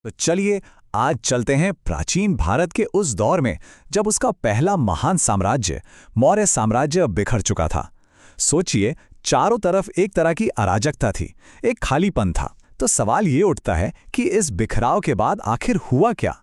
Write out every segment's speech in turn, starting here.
तो चलिए आज चलते हैं प्राचीन भारत के उस दौर में जब उसका पहला महान साम्राज्य मौर्य साम्राज्य बिखर चुका था। सोचिए, चारों तरफ एक तरह की अराजकता थी, एक खालीपन था। तो सवाल ये उठता है कि इस बिखराव के बाद आखिर हुआ क्या।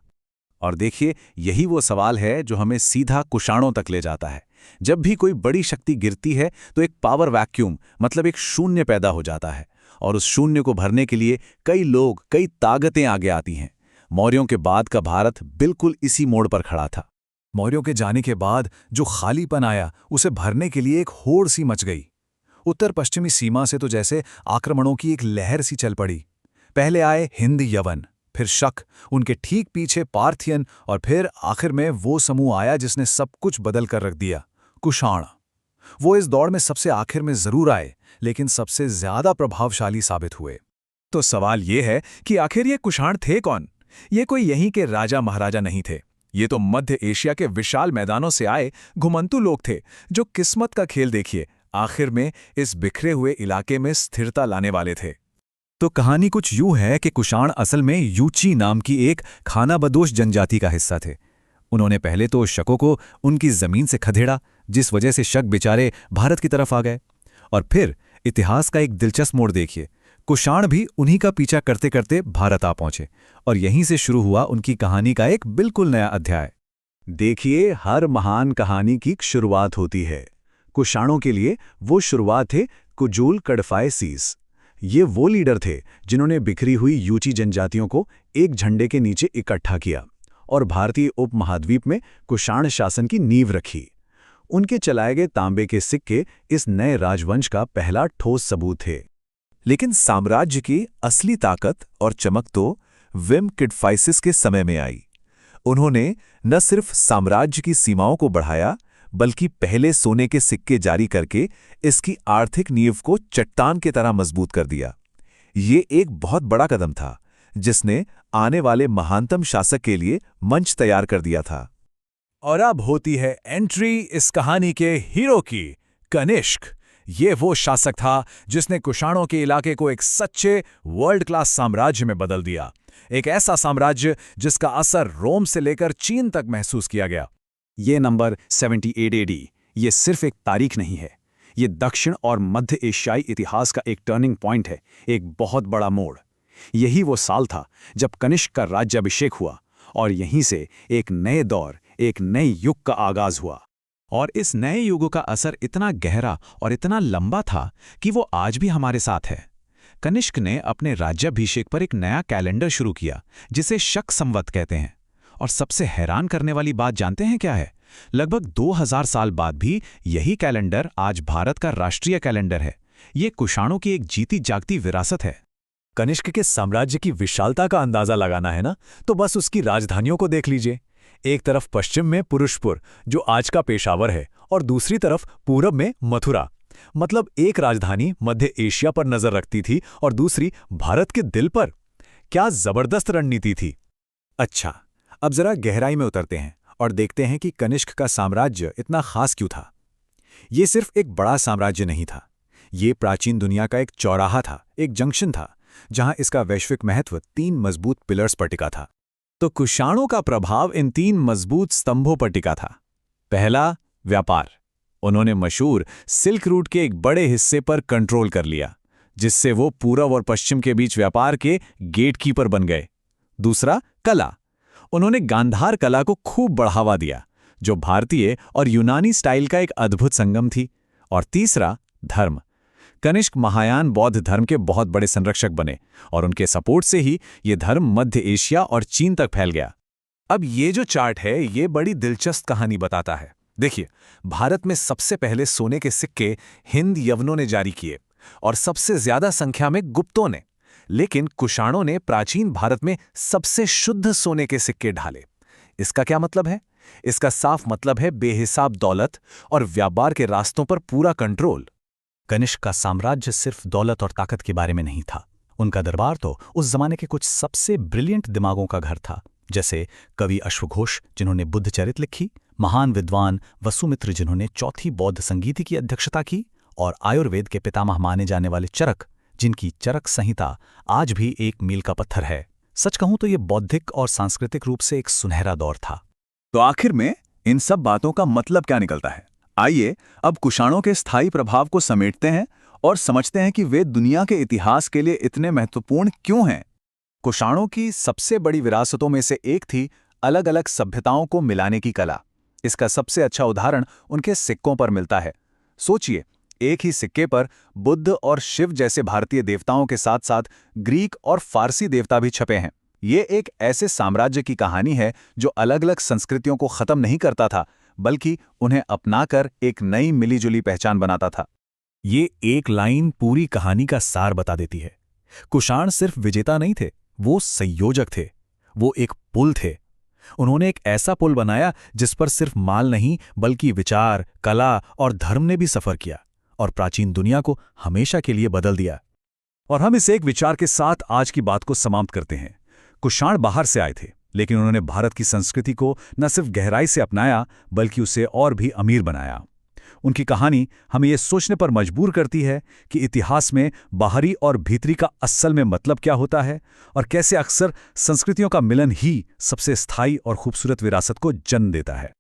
और देखिए, यही वो सवाल है जो हमें सीधा कुषाणों तक ले जाता है। जब भी कोई बड़ी शक्ति गिरती है तो एक पावर वैक्यूम मतलब एक शून्य पैदा हो जाता है, और उस शून्य को भरने के लिए कई लोग, कई ताकतें आगे आती हैं। मौर्यों के बाद का भारत बिल्कुल इसी मोड़ पर खड़ा था। मौर्यों के जाने के बाद जो खालीपन आया, उसे भरने के लिए एक होड़ सी मच गई। उत्तर पश्चिमी सीमा से तो जैसे आक्रमणों की एक लहर सी चल पड़ी। पहले आए हिंद यवन, फिर शक, उनके ठीक पीछे पार्थियन, और फिर आखिर में वो समूह आया जिसने सब कुछ बदल कर रख दिया, कुषाण। वो इस दौड़ में सबसे आखिर में जरूर आए, लेकिन सबसे ज्यादा प्रभावशाली साबित हुए। तो सवाल ये है कि आखिर ये कुषाण थे कौन? ये कोई यहीं के राजा महाराजा नहीं थे। ये तो मध्य एशिया के विशाल मैदानों से आए घुमंतू लोग थे, जो किस्मत का खेल देखिए आखिर में इस बिखरे हुए इलाके में स्थिरता लाने वाले थे। तो कहानी कुछ यूं है कि कुषाण असल में यूची नाम की एक खानाबदोश जनजाति का हिस्सा थे। उन्होंने पहले तो शकों को उनकी जमीन से खदेड़ा, जिस वजह से शक बेचारे भारत की तरफ आ गए। और फिर इतिहास का एक दिलचस्प मोड़ देखिए, कुषाण भी उन्हीं का पीछा करते करते भारत आ पहुंचे, और यहीं से शुरू हुआ उनकी कहानी का एक बिल्कुल नया अध्याय। देखिए, हर महान कहानी की शुरुआत होती है। कुषाणों के लिए वो शुरुआत थे कुजुल कडफायसीस। ये वो लीडर थे जिन्होंने बिखरी हुई यूची जनजातियों को एक झंडे के नीचे इकट्ठा किया और भारतीय उपमहाद्वीप में कुषाण शासन की नींव रखी। उनके चलाए गए तांबे के सिक्के इस नए राजवंश का पहला ठोस सबूत थे। लेकिन साम्राज्य की असली ताकत और चमक तो विम किडफाइसिस के समय में आई। उन्होंने न सिर्फ साम्राज्य की सीमाओं को बढ़ाया, बल्कि पहले सोने के सिक्के जारी करके इसकी आर्थिक नींव को चट्टान की तरह मजबूत कर दिया। ये एक बहुत बड़ा कदम था, जिसने आने वाले महानतम शासक के लिए मंच तैयार कर दिया था। और अब होती है एंट्री इस कहानी के हीरो की, कनिष्क। ये वो शासक था जिसने कुषाणों के इलाके को एक सच्चे वर्ल्ड क्लास साम्राज्य में बदल दिया। एक ऐसा साम्राज्य जिसका असर रोम से लेकर चीन तक महसूस किया गया। ये नंबर 78 एडी, ये सिर्फ एक तारीख नहीं है, ये दक्षिण और मध्य एशियाई इतिहास का एक टर्निंग पॉइंट है, एक बहुत बड़ा मोड़। यही वो साल था जब कनिष्क का राज्याभिषेक हुआ, और यहीं से एक नए दौर, एक नए युग का आगाज हुआ। और इस नए युग का असर इतना गहरा और इतना लंबा था कि वो आज भी हमारे साथ है। कनिष्क ने अपने राज्याभिषेक पर एक नया कैलेंडर शुरू किया, जिसे शक संवत कहते हैं। और सबसे हैरान करने वाली बात जानते हैं क्या है? लगभग 2000 साल बाद भी यही कैलेंडर आज भारत का राष्ट्रीय कैलेंडर है। ये कुषाणों की एक जीती जागती विरासत है। कनिष्क के साम्राज्य की विशालता का अंदाजा लगाना है ना, तो बस उसकी राजधानियों को देख लीजिए। एक तरफ पश्चिम में पुरुषपुर, जो आज का पेशावर है, और दूसरी तरफ पूरब में मथुरा। मतलब एक राजधानी मध्य एशिया पर नजर रखती थी और दूसरी भारत के दिल पर। क्या जबरदस्त रणनीति थी। अच्छा, अब जरा गहराई में उतरते हैं और देखते हैं कि कनिष्क का साम्राज्य इतना खास क्यों था। ये सिर्फ एक बड़ा साम्राज्य नहीं था, ये प्राचीन दुनिया का एक चौराहा था, एक जंक्शन था, जहां इसका वैश्विक महत्व 3 मजबूत पिलर्स पर टिका था। तो कुषाणों का प्रभाव इन 3 मजबूत स्तंभों पर टिका था। पहला, व्यापार। उन्होंने मशहूर सिल्क रूट के एक बड़े हिस्से पर कंट्रोल कर लिया, जिससे वो पूरब और पश्चिम के बीच व्यापार के गेटकीपर बन गए। दूसरा, कला। उन्होंने गांधार कला को खूब बढ़ावा दिया, जो भारतीय और यूनानी स्टाइल का एक अद्भुत संगम थी। और तीसरा, धर्म। कनिष्क महायान बौद्ध धर्म के बहुत बड़े संरक्षक बने, और उनके सपोर्ट से ही ये धर्म मध्य एशिया और चीन तक फैल गया। अब ये जो चार्ट है, ये बड़ी दिलचस्प कहानी बताता है। देखिए, भारत में सबसे पहले सोने के सिक्के हिंद यवनों ने जारी किए, और सबसे ज्यादा संख्या में गुप्तों ने। लेकिन कुषाणों ने प्राचीन भारत में सबसे शुद्ध सोने के सिक्के ढाले। इसका क्या मतलब है? इसका साफ मतलब है बेहिसाब दौलत और व्यापार के रास्तों पर पूरा कंट्रोल। कनिष्क का साम्राज्य सिर्फ दौलत और ताकत के बारे में नहीं था। उनका दरबार तो उस जमाने के कुछ सबसे ब्रिलियंट दिमागों का घर था, जैसे कवि अश्वघोष, जिन्होंने बुद्ध चरित लिखी, महान विद्वान वसुमित्र, जिन्होंने चौथी बौद्ध संगीति की अध्यक्षता की, और आयुर्वेद के पितामह माने जाने वाले चरक, जिनकी चरक संहिता आज भी एक मील का पत्थर है। सच कहूं तो ये बौद्धिक और सांस्कृतिक रूप से एक सुनहरा दौर था। तो आखिर में इन सब बातों का मतलब क्या निकलता है? आइए अब कुषाणों के स्थायी प्रभाव को समेटते हैं और समझते हैं कि वे दुनिया के इतिहास के लिए इतने महत्वपूर्ण क्यों हैं। कुषाणों की सबसे बड़ी विरासतों में से एक थी अलग अलग सभ्यताओं को मिलाने की कला। इसका सबसे अच्छा उदाहरण उनके सिक्कों पर मिलता है। सोचिए, एक ही सिक्के पर बुद्ध और शिव जैसे भारतीय देवताओं के साथ साथ ग्रीक और फारसी देवता भी छपे हैं। ये एक ऐसे साम्राज्य की कहानी है जो अलग अलग संस्कृतियों को खत्म नहीं करता था, बल्कि उन्हें अपनाकर एक नई मिलीजुली पहचान बनाता था। ये एक लाइन पूरी कहानी का सार बता देती है। कुषाण सिर्फ विजेता नहीं थे, वो संयोजक थे। वो एक पुल थे। उन्होंने एक ऐसा पुल बनाया जिस पर सिर्फ माल नहीं बल्कि विचार, कला और धर्म ने भी सफर किया और प्राचीन दुनिया को हमेशा के लिए बदल दिया। और हम इस एक विचार के साथ आज की बात को समाप्त करते हैं। कुषाण बाहर से आए थे, लेकिन उन्होंने भारत की संस्कृति को न सिर्फ गहराई से अपनाया बल्कि उसे और भी अमीर बनाया। उनकी कहानी हमें यह सोचने पर मजबूर करती है कि इतिहास में बाहरी और भीतरी का असल में मतलब क्या होता है और कैसे अक्सर संस्कृतियों का मिलन ही सबसे स्थायी और खूबसूरत विरासत को जन्म देता है।